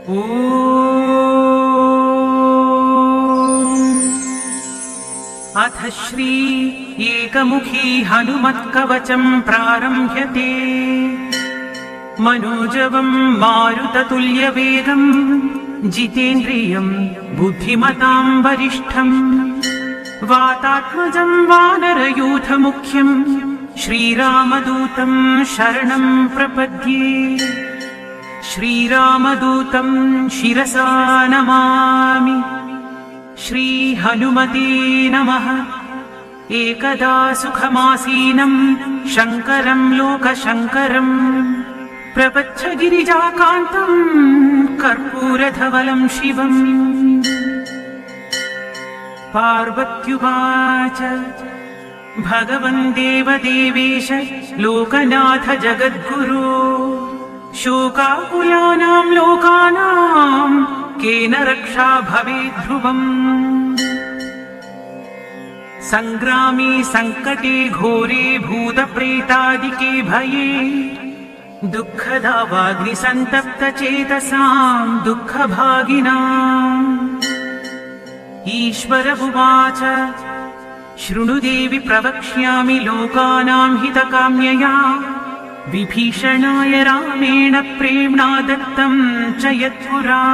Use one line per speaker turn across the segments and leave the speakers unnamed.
अथ श्री एकमुखी हनुमत्कवचं प्रारम्भ्यते। मनोजवं मारुततुल्यवेगं जितेन्द्रियं बुद्धिमतां वरिष्ठं वातात्मजं वानरयूथमुख्यं श्रीरामदूतं शरणं प्रपद्ये। श्रीरामदूतं शिरसा नमामि। श्रीहनुमते नमः। एकदा सुखमासीनं शङ्करं लोकशङ्करं प्रपच्छ गिरिजाकान्तं कर्पूरधवलं शिवम्। पार्वत्युवाच भगवन् देवदेवेश लोकनाथ जगद्गुरो शोकाकुलानां लोकानां केन रक्षा भवेत् ध्रुवम्। संग्रामे संकटे घोरे भूतप्रेतादिके भये दुःखदावाग्निसन्तप्तचेतसां दुःखभागिनाम्। ईश्वर उवाच शृणु देवि प्रवक्ष्यामि लोकानां हितकाम्यया विभीषणाय रामेण प्रेम्णा दत्तं च यत्पुरा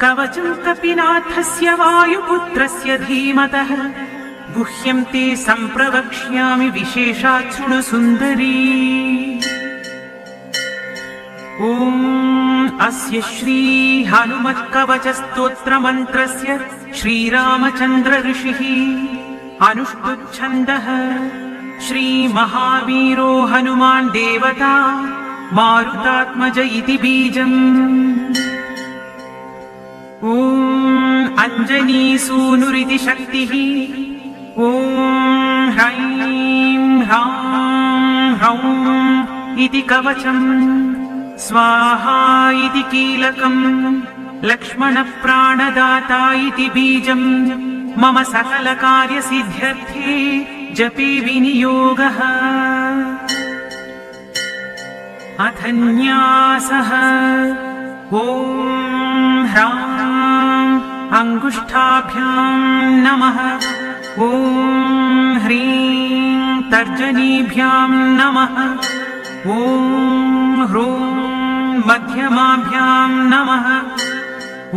कवचं कपिनाथस्य वायुपुत्रस्य धीमतः गुह्यं ते सम्प्रवक्ष्यामि विशेषात् शृणु सुन्दरी। ॐ अस्य श्री हनुमत्कवचस्तोत्रमन्त्रस्य श्रीरामचन्द्र ऋषिः अनुष्टुप्छन्दः। श्रीमहावीरो हनुमान् देवता मारुतात्मज इति बीजम्। ॐ अञ्जनीसूनुरिति शक्तिः। ॐ ह्रैं ह्रां ह्रौं इति कवचम्। स्वाहा इति कीलकम्। लक्ष्मणप्राणदाता इति बीजम्। मम सकलकार्यसिद्ध्यर्थे जपे विनियोगः। अथ न्यासः। ॐ ह्रां अङ्गुष्ठाभ्यां नमः। ॐ ह्रीं तर्जनीभ्यां नमः। ॐ ह्रूं मध्यमाभ्यां नमः। ॐ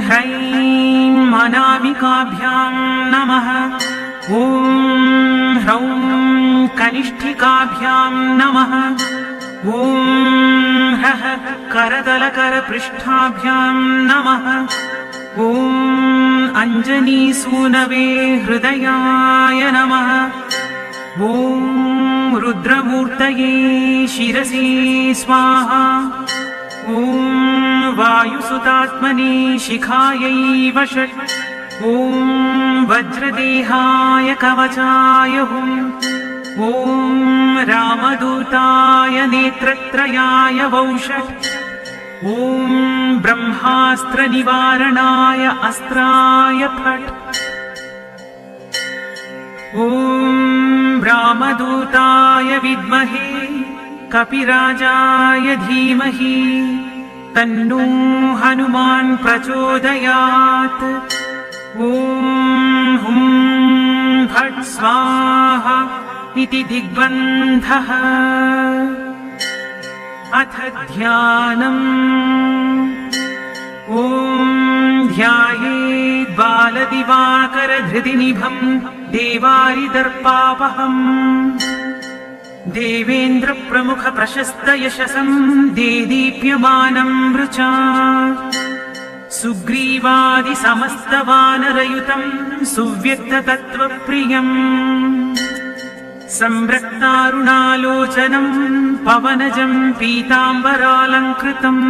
ह्रैं अनामिकाभ्यां नमः। ॐ ह्रौं कनिष्ठिकाभ्यां नमः। ॐ ह्रः करतलकरपृष्ठाभ्यां नमः। ॐ अञ्जनीसूनवे हृदयाय नमः। ॐ रुद्रमूर्तये शिरसि स्वाहा। ॐ वायुसुतात्मने शिखायै वषट्। ॐ वज्रदेहाय कवचाय हुम्। ॐ रामदूताय नेत्रत्रयाय वौषट्। ॐ ब्रह्मास्त्रनिवारणाय अस्त्राय फट्। ॐ रामदूताय विद्महे कपिराजाय धीमहि तन्नो हनुमान् प्रचोदयात्। ॐ हुं फट् स्वाहा इति दिग्बन्धः। अथ ध्यानम्। ॐ ध्यायेत् बालदिवाकरधृतिनिभं देवारिदर्पापहम्। देवेन्द्रप्रमुखप्रशस्तयशसं देदीप्यमानं वृचा सुग्रीवादिसमस्तवानरयुतं सुव्यक्ततत्त्वप्रियम्। संरक्तारुणालोचनं पवनजं पीताम्बरालङ्कृतम्।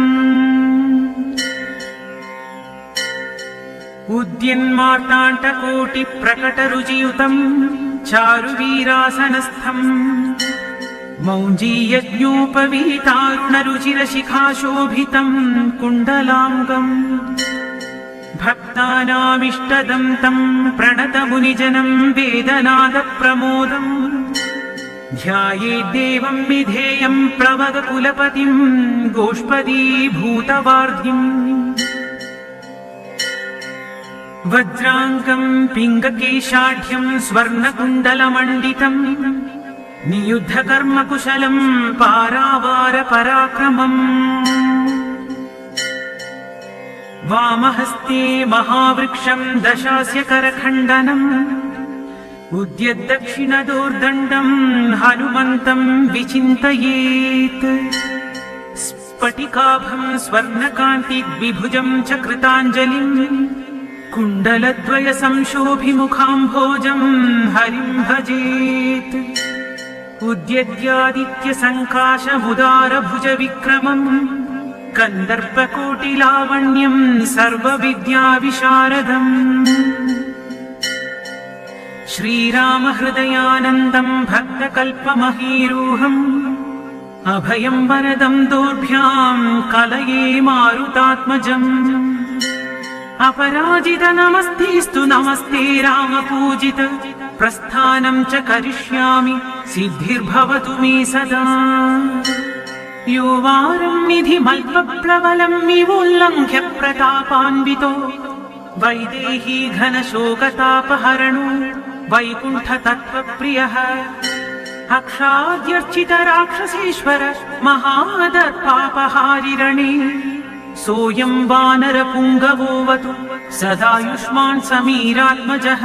उद्यन्मार्ताण्डकोटिप्रकटरुचियुतं चारुवीरासनस्थम्। मौञ्जीयज्ञोपवीतारुणरुचिरशिखाशोभितं कुण्डलाङ्गम्। भक्तानामिष्टदं तं प्रणतमुनिजनं वेदनादप्रमोदम् ध्यायेद्देवं विधेयं प्लवगकुलपतिं गोष्पदीभूतवार्धिम् वज्राङ्गं पिङ्गकेशाढ्यं स्वर्णकुण्डलमण्डितम् नियुद्धकर्मकुशलं पारावारपराक्रमम् वामहस्ते महावृक्षं दशास्य करखण्डनम् उद्यद्दक्षिणदोर्दण्डं हनुमन्तं विचिन्तयेत् स्फटिकाभं स्वर्णकान्तिद्विभुजं च कृताञ्जलिम् कुण्डलद्वय संशोभिमुखाम्भोजं हरिं भजेत् उद्यद्यादित्यसङ्काशमुदारभुज विक्रमम् कन्दर्पकोटिलावण्यं सर्वविद्याविशारदम् श्रीरामहृदयानन्दं भक्तकल्पमहीरूहम् अभयं वरदं दोर्भ्यां कलये मारुतात्मजम् अपराजित नमस्तेस्तु नमस्ते रामपूजित प्रस्थानं च करिष्यामि सिद्धिर्भवतु मे सदा यो वारं निधिमल्पप्लवलं विवोल्लङ्घ्य प्रतापान्वितो वैदेही घनशोकतापहरणो वैकुण्ठतत्त्वप्रियः अक्षाद्यर्चित राक्षसेश्वर महादर्पापहारिरणे सोऽयं वानरपुङ्गवोऽवतु सदायुष्मान् समीरात्मजः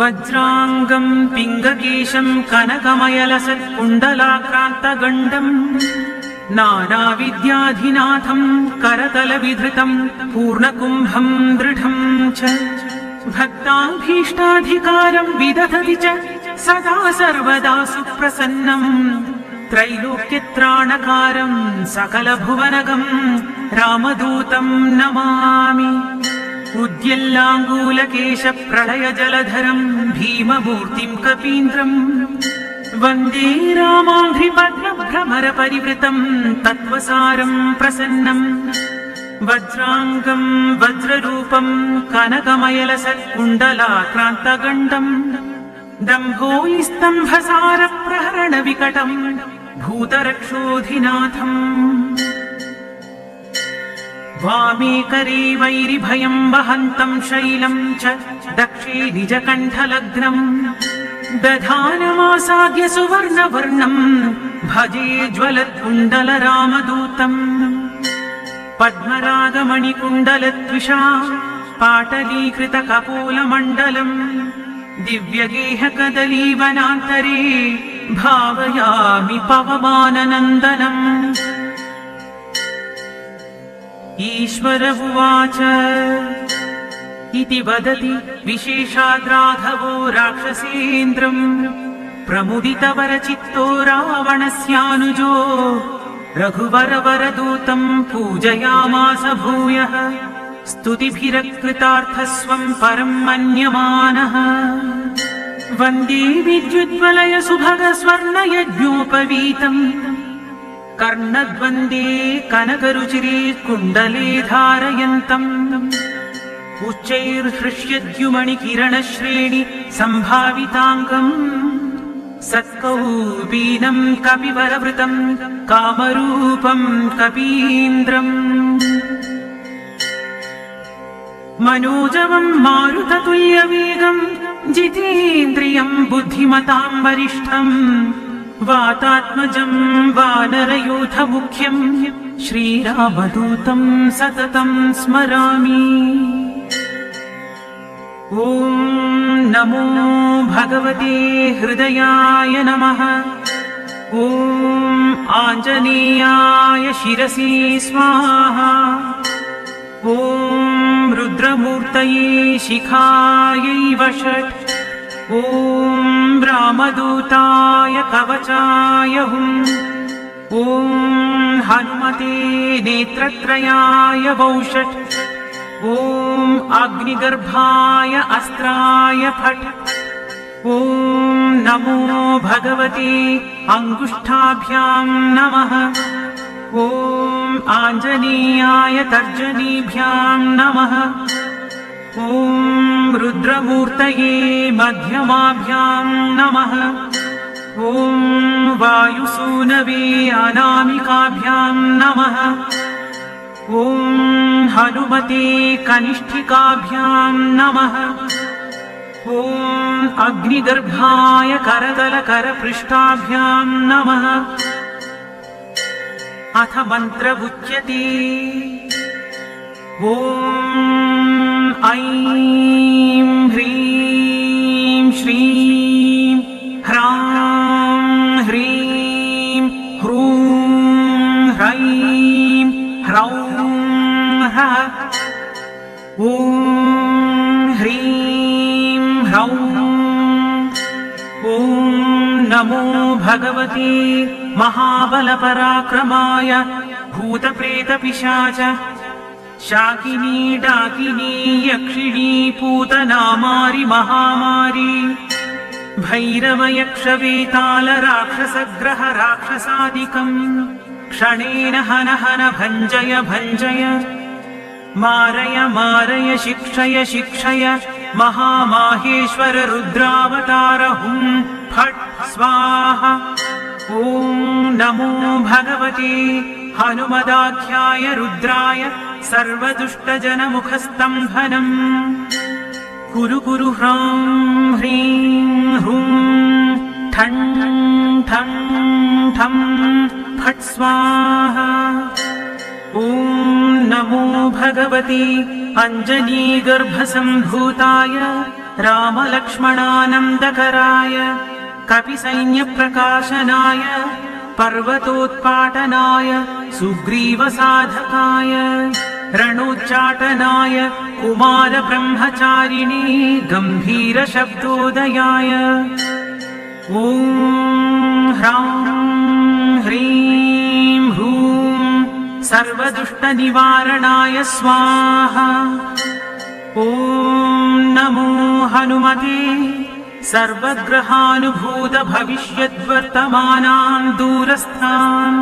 वज्राङ्गं पिङ्गकेशं कनकमयलसत्कुण्डलाक्रान्तगण्डं नानाविद्याधिनाथं करतलविधृतं पूर्णकुम्भं दृढं च भक्ताभीष्टाधिकारं विदधति च सदा सर्वदा सुप्रसन्नं त्रैलोक्यत्राणकारं सकलभुवनगं रामदूतं नमामि उद्यल्लाङ्गूलकेश प्रलय जलधरं भीममूर्तिं कपीन्द्रम् वन्दे रामाङ्घ्रिपद्मभ्रमर परिवृतं तत्त्वसारं प्रसन्नम् वज्राङ्गं वज्ररूपं कनकमयलसत्कुण्डलाक्रान्तगण्डं दम्भोलिस्तम्भसारप्रहरणविकटं भूतरक्षोधिनाथम् वामे करे वैरिभयं वहन्तं शैलं च दक्षे निजकण्ठलग्नम् दधानमासाद्य सुवर्णवर्णं भजे ज्वलत्कुण्डलरामदूतम् पद्मरागमणिकुण्डलद्विषा पाटलीकृतकपोलमण्डलम् दिव्यगेहकदलीवनान्तरे भावयामि पवमाननन्दनम् ईश्वर उवाच इति वदति विशेषाद्राघवो राक्षसेन्द्रम् प्रमुदितवरचित्तो रावणस्यानुजो रघुवरवरदूतं पूजयामास भूयः स्तुतिभिरकृतार्थस्वं परं मन्यमानः वन्दे विद्युद्वलय सुभग स्वर्णयज्ञोपवीतम् कर्णद्वन्दे कनकरुचिरे कुण्डले धारयन्तम् उच्चैर्हृष्यद्युमणिकिरणश्रेणि सम्भाविताङ्गम् सत्कौपीनं कपिवरवृतं कामरूपं कपीन्द्रम् मनोजवं मारुततुल्यवेगं जितेन्द्रियं बुद्धिमतां वरिष्ठम् वातात्मजं वानरयूथमुख्यं श्रीरामदूतं सततं स्मरामि ॐ नमो भगवते हृदयाय नमः ॐ आञ्जनेयाय शिरसि स्वाहा ॐ रुद्रमूर्तये शिखायै वषट् ॐ रामदूताय कवचाय हुम् ॐ हनुमते नेत्रत्रयाय वौषट् ॐ अग्निगर्भाय अस्त्राय फट् ॐ नमो भगवते अङ्गुष्ठाभ्यां नमः ॐ आञ्जनेयाय तर्जनीभ्यां नमः ॐ रुद्रमूर्तये मध्यमाभ्यां नमः। ॐ वायुसूनवे अनामिकाभ्यां नमः। ॐ हनुमते कनिष्ठिकाभ्यां नमः। ॐ अग्निगर्भाय करतलकरपृष्ठाभ्यां नमः। अथ मन्त्रमुच्यते। ॐ ऐं ह्रीं श्रीं ह्रां ह्रीं ह्रूं ह्रैं ह्रौं ह्रः। ॐ ह्रीं ह्रौं। ॐ नमो भगवते महाबलपराक्रमाय भूतप्रेतपिशाच शाकिनी डाकिनी यक्षिणी पूतनामारि महामारी भैरवयक्षवेतालराक्षसग्रह राक्षसादिकम् क्षणेन हन हन भञ्जय भञ्जय। मारय मारय शिक्षय शिक्षय महामाहेश्वर रुद्रावतार हुं फट् स्वाहा। ॐ नमो भगवते हनुमदाख्याय रुद्राय सर्वदुष्टजनमुखस्तम्भनम्। कुरु कुरु ह्रां ह्रीं ह्रूं ठं ठं ठं फट् स्वाहा। ॐ नमो भगवते अञ्जनीगर्भसम्भूताय रामलक्ष्मणानन्दकराय कपिसैन्यप्रकाशनाय पर्वतोत्पाटनाय सुग्रीवसाधकाय रणोच्चाटनाय कुमारब्रह्मचारिणे गम्भीरशब्दोदयाय। ॐ ह्रां ह्रीं ह्रूं सर्वदुष्टनिवारणाय स्वाहा। ॐ नमो हनुमते सर्वग्रहानुभूतभविष्यद्वर्तमानान् दूरस्थान्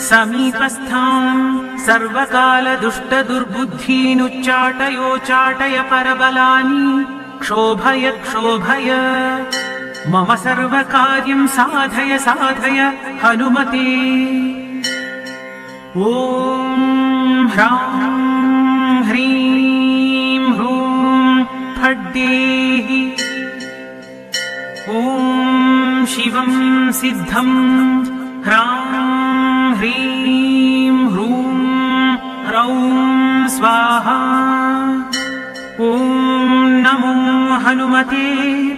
समीपस्थान् सर्वकालदुष्टदुर्बुद्धीनुच्चाटयोच्चाटय परबलानि क्षोभय क्षोभय। मम सर्वकार्यं साधय साधय हनुमते। ॐ ह्रां ह्रीं ह्रूं फट्देहि। ॐ शिवं सिद्धं ह्रां ह्रीं ह्रूं ह्रौं स्वाहा। ॐ नमो हनुमते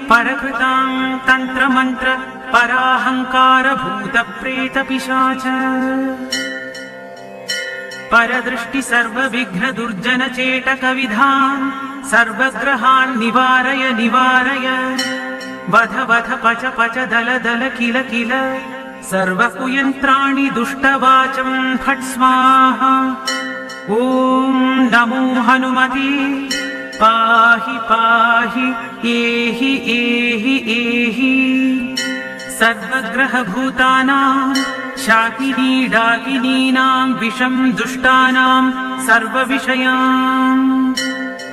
परकृतां तन्त्रमन्त्र पराहंकार भूतप्रेतपिशाच परदृष्टि सर्वविघ्न दुर्जन चेटक विधान् सर्वग्रहान् निवारय निवारय। वध वध पच पच दल दल किल किल सर्वकुयन्त्राणि दुष्टवाचं फट् स्वाहा। ॐ नमो हनुमते पाहि पाहि एहि एहि एहि। सर्वग्रहभूतानां शाकिनी डाकिनीनां विषं दुष्टानां सर्वविषयान्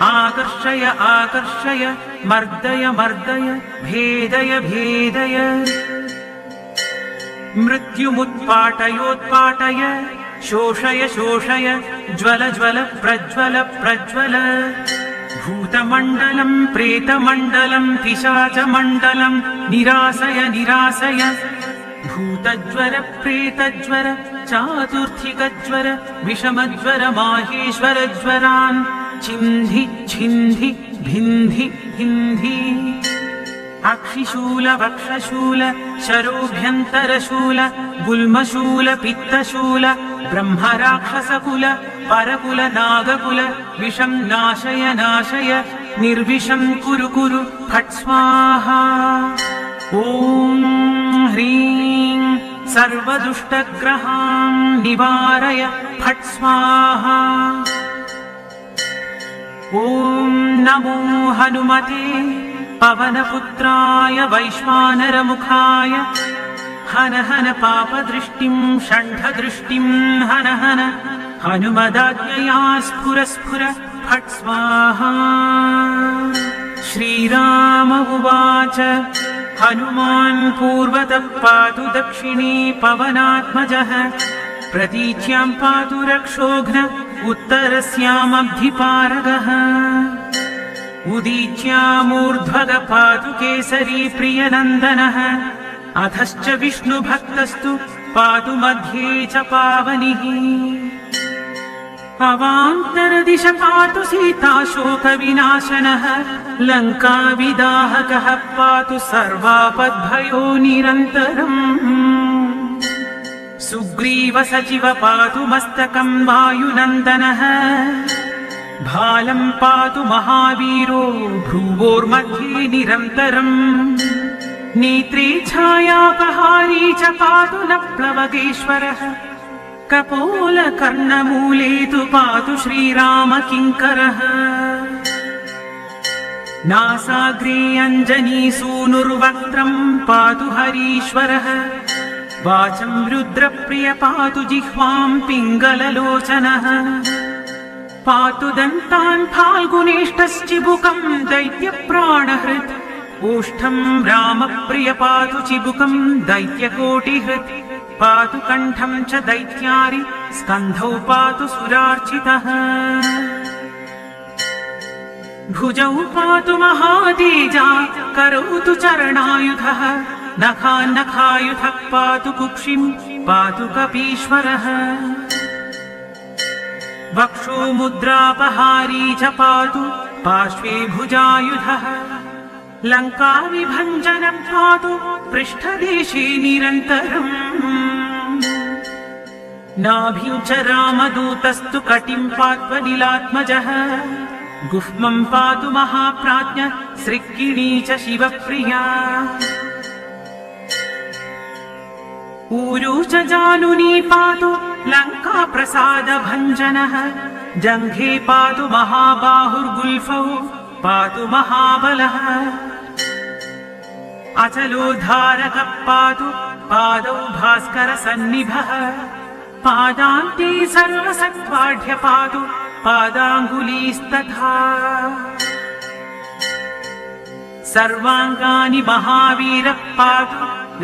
आकर्षय आकर्षय मर्दय मर्दय भेदय भेदय। मृत्युमुत्पाटयोत्पाटय शोषय शोषय ज्वल ज्वल प्रज्वल प्रज्वल। भूतमण्डलं प्रेतमण्डलं पिशाचमण्डलं निरासय निरासय। भूतज्वर प्रेतज्वर चातुर्थिकज्वर विषमज्वर माहेश्वरज्वरान् छिन्धि छिन्धि भिन्धि भिन्धि। अक्षिशूल वक्षशूल शरोभ्यन्तरशूल गुल्मशूल पित्तशूल ब्रह्मराक्षसकुल परकुल नागकुल विषं नाशय नाशय निर्विषं कुरु कुरु फट् स्वाहा। ॐ ह्रीं सर्वदुष्टग्रहान् निवारय फट् स्वाहा। ॐ नमो हनुमते पवनपुत्राय वैश्वानरमुखाय हन हन पापदृष्टिं षण्ढदृष्टिं हन हन। हनुमदाज्ञया स्फुर स्फुर फट् स्वाहा। श्रीराम उवाच हनुमान् पूर्वतः पातु दक्षिणे पवनात्मजः प्रतीच्यां पातु रक्षोघ्न उत्तरस्यामब्धिपारगः उदीच्यामूर्ध्वगः पातु केसरी प्रियनन्दनः अधश्च विष्णुभक्तस्तु पातु मध्ये च पावनिः अवान्तरदिश पातु सीताशोकविनाशनः लङ्काविदाहकः पातु सर्वापद्भयो निरन्तरम् सुग्रीवसचिव पातु मस्तकं वायुनन्दनः भालं पातु महावीरो भ्रुवोर्मध्ये निरन्तरम् नेत्रे छायापहारी च पातु न प्लवगेश्वरः कपोलकर्णमूले तु पातु श्रीरामकिङ्करः नासाग्रे अञ्जनीसूनुर्वक्त्रं पातु हरीश्वरः वाचं रुद्रप्रिय पातु जिह्वां पिङ्गललोचनः पातु दन्तान् फाल्गुनेष्टश्चिबुकं दैत्यप्राणहृत् ओष्ठं रामप्रिय पातु चिबुकं दैत्यकोटिहृत् पातु कण्ठं च दैत्यारि स्कन्धौ पातु सुरार्चितः भुजौ पातु महातेजा करोतु चरणायुधः नखान्नखायुधः पातु कुक्षिं पातु कपीश्वरः वक्षो मुद्रापहारी च पातु पार्श्वे भुजायुधः लङ्काविभञ्जनं पातु पृष्ठदेशे निरन्तरम् नाभिं च रामदूतस्तु कटिं पात्वनिलात्मजः गुह्मं पातु महाप्राज्ञ सृक्किणी च शिवप्रिया ऊरू च जानुनी पातु लङ्काप्रसादभञ्जनः जङ्घे पातु महाबाहुर्गुल्फौ पातु महाबलः अचलोद्धारकः पातु पादौ भास्करसन्निभः पादान्ते सर्वसत्त्वाढ्य पातु पादाङ्गुलीस्तथा सर्वाङ्गानि महावीरः पातु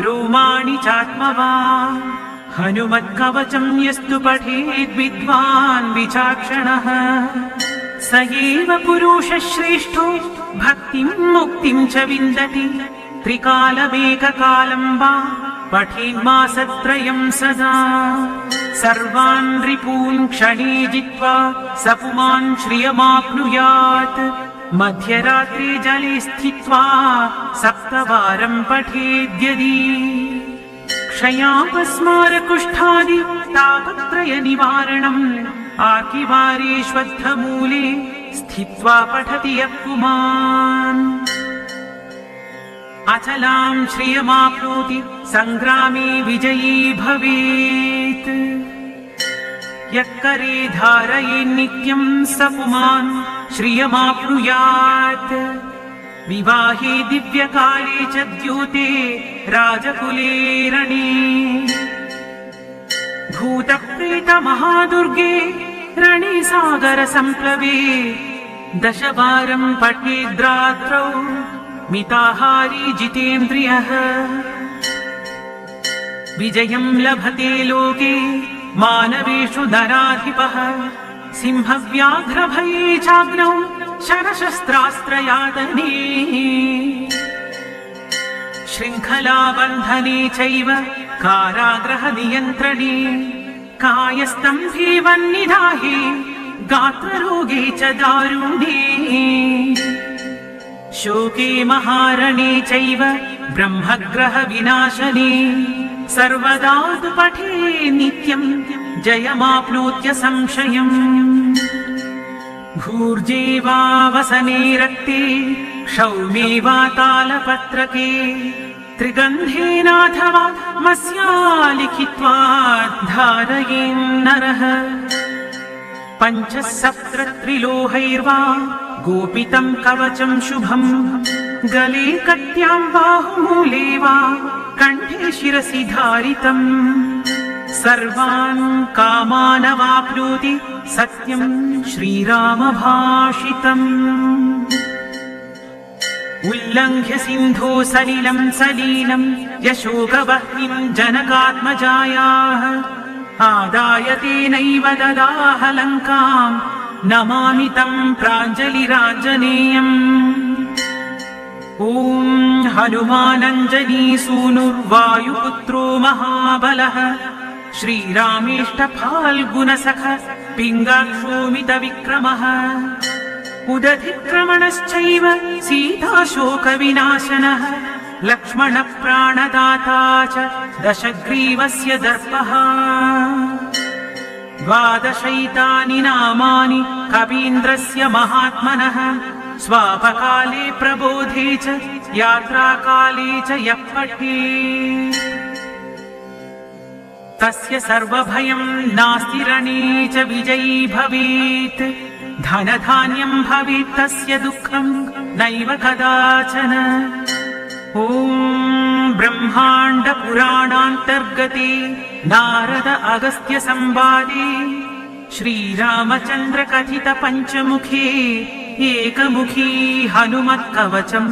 रोमाणि चात्मवान् हनुमत्कवचं यस्तु पठेद् विद्वान् विचाक्षणः स एव पुरुषश्रेष्ठो भक्तिं मुक्तिं च विन्दति त्रिकालमेककालं वा पठेन्मासत्रयं सदा सर्वान् रिपून् क्षणे जित्वा स पुमान् श्रियमाप्नुयात् मध्यरात्रे जले स्थित्वा 7 वारं पठेद्यदि क्षयापस्मारकुष्ठादि तापत्रय निवारणम् आर्किवारेष्वत्थमूले स्थित्वा पठति यः पुमान् अचलां श्रियमाप्नोति सङ्ग्रामे विजयी भवेत् यः करे धारयेन्नित्यं स पुमान् श्रियमाप्नुयात् विवाहे दिव्यकाले च द्यूते राजकुले रणे भूतप्रेतमहादुर्गे रणे सागरसम्प्लवे 10 वारं पठेद्रात्रौ मिताहारी जितेन्द्रियः विजयं लभते लोके मानवेषु नराधिपः सिंहव्याघ्रभये चाग्नौ शरशस्त्रास्त्रयातने शृङ्खलाबन्धने चैव कारागृहनियन्त्रणे कायस्तम्भे वह्निदाहे गात्ररोगे च दारुणे शोके महारणे चैव ब्रह्मग्रहविनाशने सर्वदा तु पठे नित्यं जयमाप्नोत्यसंशयम् भूर्जेवावसने रक्ते क्षौमे वा तालपत्रके त्रिगन्धेनाथवा मस्या लिखित्वा धारयेन्नरः 5-7 गोपितं कवचं शुभं गले कट्यां बाहुमूले वा कण्ठे शिरसि धारितम् सर्वान् कामानवाप्नोति सत्यं श्रीरामभाषितम् उल्लङ्घ्य सिन्धो सलिलं सलीलं यशोकवह्निं जनकात्मजायाः आदाय तेनैव ददाह लङ्काम् नमामि तं प्राञ्जलिराञ्जनेयम् ॐ हनुमानञ्जनीसूनुर्वायुपुत्रो महाबलः श्रीरामेष्टफाल्गुनसख पिङ्गाक्षोमितविक्रमः उदधिक्रमणश्चैव सीताशोकविनाशनः लक्ष्मणप्राणदाता च दशग्रीवस्य दर्पः द्वादशैतानि नामानि कवीन्द्रस्य महात्मनः स्वापकाले प्रबोधे च यात्राकाले च यः पठेत् तस्य सर्वभयं नास्ति रणे च विजयी भवेत् धनधान्यं भवेत् तस्य दुःखं नैव कदाचन ॐ ब्रह्माण्ड पुराणान्तर्गते नारद अगस्त्य संवादे श्रीरामचन्द्र कथित पञ्चमुखे एकमुखी हनुमत्कवचम्